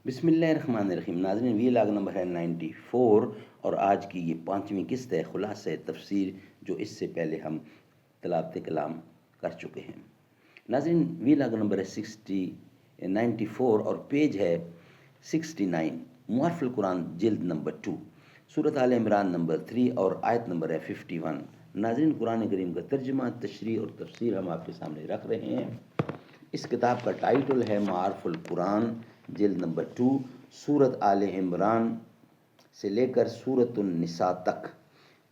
بسم اللہ الرحمن الرحیم. ناظرین، وی لاگ نمبر ہے 94 اور آج کی یہ 5ویں قسط ہے خلاصہ تفسیر، جو اس سے پہلے ہم تلاوت کلام کر چکے ہیں. ناظرین، وی لاگ نمبر ہے 94 اور پیج ہے 69. معارف القرآن جلد نمبر 2، سورۃ آل عمران نمبر 3 اور آیت نمبر ہے 51. ناظرین، قرآن کریم کا ترجمہ، تشریح اور تفسیر ہم آپ کے سامنے رکھ رہے ہیں. اس کتاب کا ٹائٹل ہے معارف القرآن جلد نمبر 2، سورۃ آل عمران سے لے کر سورۃ النساء تک،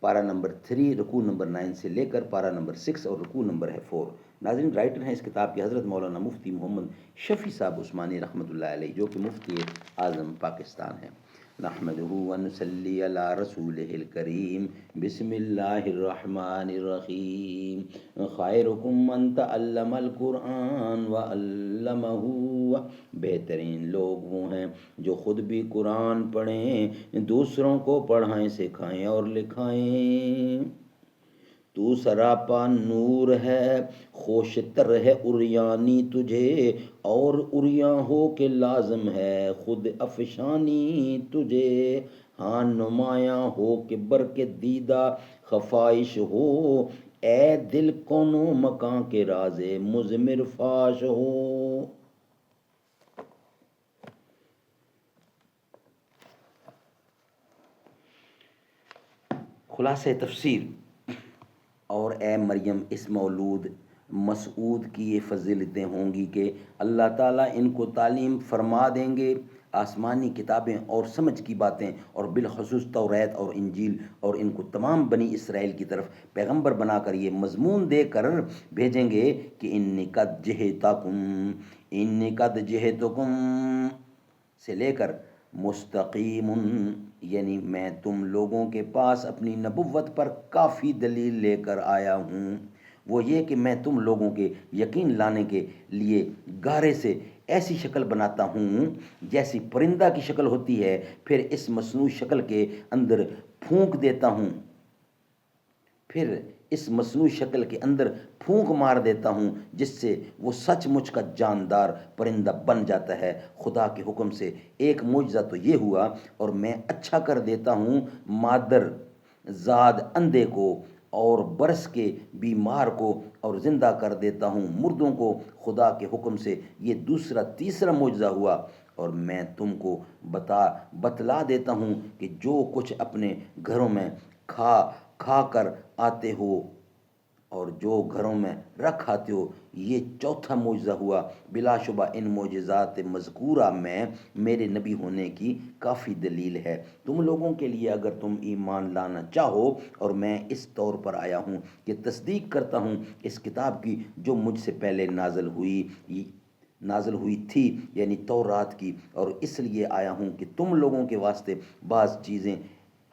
پارہ نمبر 3 رکوع نمبر 9 سے لے کر پارہ نمبر 6 اور رکوع نمبر ہے 4. ناظرین، رائٹر ہیں اس کتاب کے حضرت مولانا مفتی محمد شفیع صاحب عثمانی رحمۃ اللہ علیہ، جو کہ مفتی اعظم پاکستان ہیں. نحمدہ ونصلی علی رسولہ الکریم. بسم اللہ الرحمن الرحیم. خیرکم من تعلم القرآن وعلمہ. بہترین لوگ وہ ہیں جو خود بھی قرآن پڑھیں، دوسروں کو پڑھائیں، سکھائیں اور لکھائیں. تو سراپا نور ہے، خوش تر ہے عریانی تجھے، اور عریاں ہو کے لازم ہے خود افشانی تجھے. ہاں نمایاں ہو کہ برق دیدہ خفائش ہو، اے دل کون و مکاں کے راز مضمر فاش ہو. خلاصہ تفسیر. اور اے مریم، اس مولود مسعود کی یہ فضیلتیں ہوں گی کہ اللہ تعالیٰ ان کو تعلیم فرما دیں گے آسمانی کتابیں اور سمجھ کی باتیں، اور بالخصوص توریت اور انجیل، اور ان کو تمام بنی اسرائیل کی طرف پیغمبر بنا کر یہ مضمون دے کر بھیجیں گے کہ انی قد جئتکم سے لے کر مستقیم، یعنی میں تم لوگوں کے پاس اپنی نبوت پر کافی دلیل لے کر آیا ہوں. وہ یہ کہ میں تم لوگوں کے یقین لانے کے لیے گارے سے ایسی شکل بناتا ہوں جیسی پرندہ کی شکل ہوتی ہے، پھر اس مصنوع شکل کے اندر پھونک دیتا ہوں، پھونک مار دیتا ہوں، جس سے وہ سچ مچ کا جاندار پرندہ بن جاتا ہے. خدا کے حکم سے ایک معجزہ تو یہ ہوا، اور میں اچھا کر دیتا ہوں مادر زاد اندھے کو اور برس کے بیمار کو، اور زندہ کر دیتا ہوں مردوں کو. خدا کے حکم سے یہ تیسرا معجزہ ہوا. اور میں تم کو بتلا دیتا ہوں کہ جو کچھ اپنے گھروں میں کھا کر آتے ہو اور جو گھروں میں رکھ آتے ہو، یہ چوتھا معجزہ ہوا. بلا شبہ ان معجزات مذکورہ میں میرے نبی ہونے کی کافی دلیل ہے تم لوگوں کے لیے، اگر تم ایمان لانا چاہو. اور میں اس طور پر آیا ہوں کہ تصدیق کرتا ہوں اس کتاب کی جو مجھ سے پہلے نازل ہوئی تھی، یعنی تورات کی، اور اس لیے آیا ہوں کہ تم لوگوں کے واسطے بعض چیزیں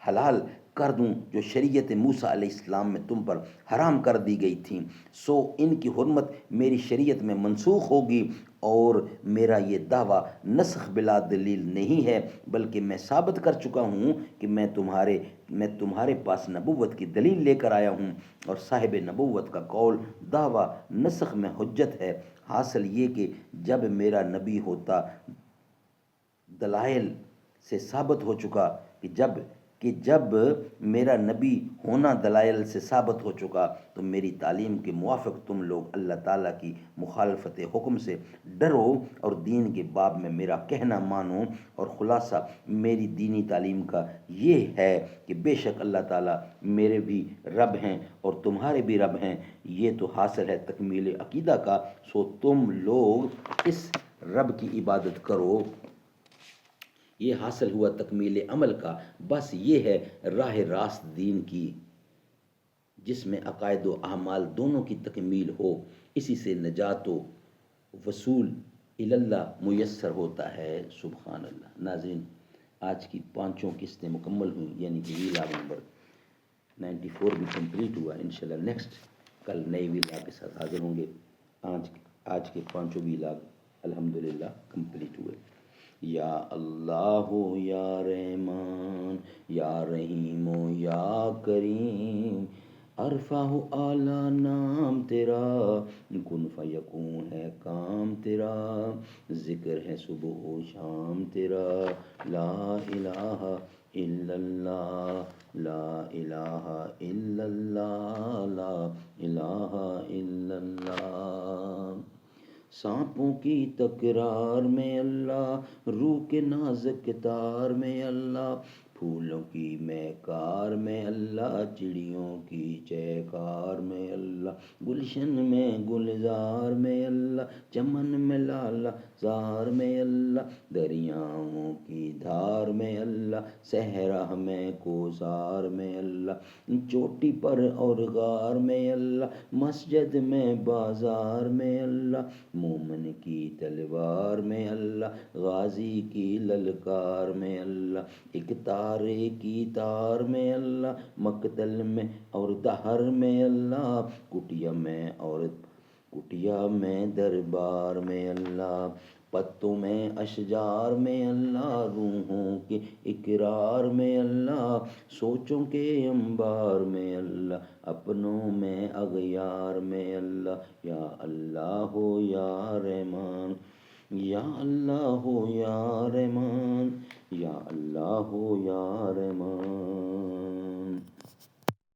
حلال کر دوں جو شریعت موسیٰ علیہ السلام میں تم پر حرام کر دی گئی تھیں. سو ان کی حرمت میری شریعت میں منسوخ ہوگی. اور میرا یہ دعویٰ نسخ بلا دلیل نہیں ہے، بلکہ میں ثابت کر چکا ہوں کہ میں تمہارے پاس نبوت کی دلیل لے کر آیا ہوں، اور صاحب نبوت کا قول دعویٰ نسخ میں حجت ہے. حاصل یہ کہ جب میرا نبی ہوتا دلائل سے ثابت ہو چکا جب میرا نبی ہونا دلائل سے ثابت ہو چکا، تو میری تعلیم کے موافق تم لوگ اللہ تعالیٰ کی مخالفت حکم سے ڈرو اور دین کے باب میں میرا کہنا مانو. اور خلاصہ میری دینی تعلیم کا یہ ہے کہ بے شک اللہ تعالیٰ میرے بھی رب ہیں اور تمہارے بھی رب ہیں. یہ تو حاصل ہے تکمیل عقیدہ کا. سو تم لوگ اس رب کی عبادت کرو. یہ حاصل ہوا تکمیل عمل کا. بس یہ ہے راہ راست دین کی، جس میں عقائد و اعمال دونوں کی تکمیل ہو. اسی سے نجات و وصول اللہ میسر ہوتا ہے. سبحان اللہ. ناظرین، آج کی 5 قسطیں مکمل ہوئیں، یعنی کہ ویلاگ نمبر 94 بھی کمپلیٹ ہوا. انشاءاللہ نیکسٹ کل نئے ویلاگ کے ساتھ حاضر ہوں گے. آج کے 5 ویلاگ الحمدللہ کمپلیٹ ہوئے. یا اللہ یا رحمان یا رحیم یا کریم عرفہ ہو اعلیٰ نام تیرا، کن فیکون ہے کام تیرا، ذکر ہے صبح و شام تیرا، لا الہ الا اللہ، لا الہ الا اللہ، لا الہ الا اللہ۔ سانپوں کی تکرار میں اللہ، روح کے نازک تار میں اللہ، پھولوں کی مہکار میں اللہ، چڑیوں کی چہکار میں اللہ، گلشن میں گلزار میں اللہ، چمن میں لالا زار میں اللہ، دریاؤں کی دھار میں اللہ، صحرا میں کوثار میں اللہ، چوٹی پر اور غار میں اللہ، مسجد میں بازار میں اللہ، مومن کی تلوار میں اللہ، غازی کی للکار میں اللہ، ایک تارے کی تار میں اللہ، مقتل میں اور دہر میں اللہ، کٹیا میں دربار میں اللہ، پتوں میں اشجار میں اللہ، روحوں کے اقرار میں اللہ، سوچوں کے انبار میں اللہ، اپنوں میں اغیار میں اللہ، یا اللہ ہو یا رحمان، یا اللہ ہو یا رحمان، یا اللہ ہو یا رحمان۔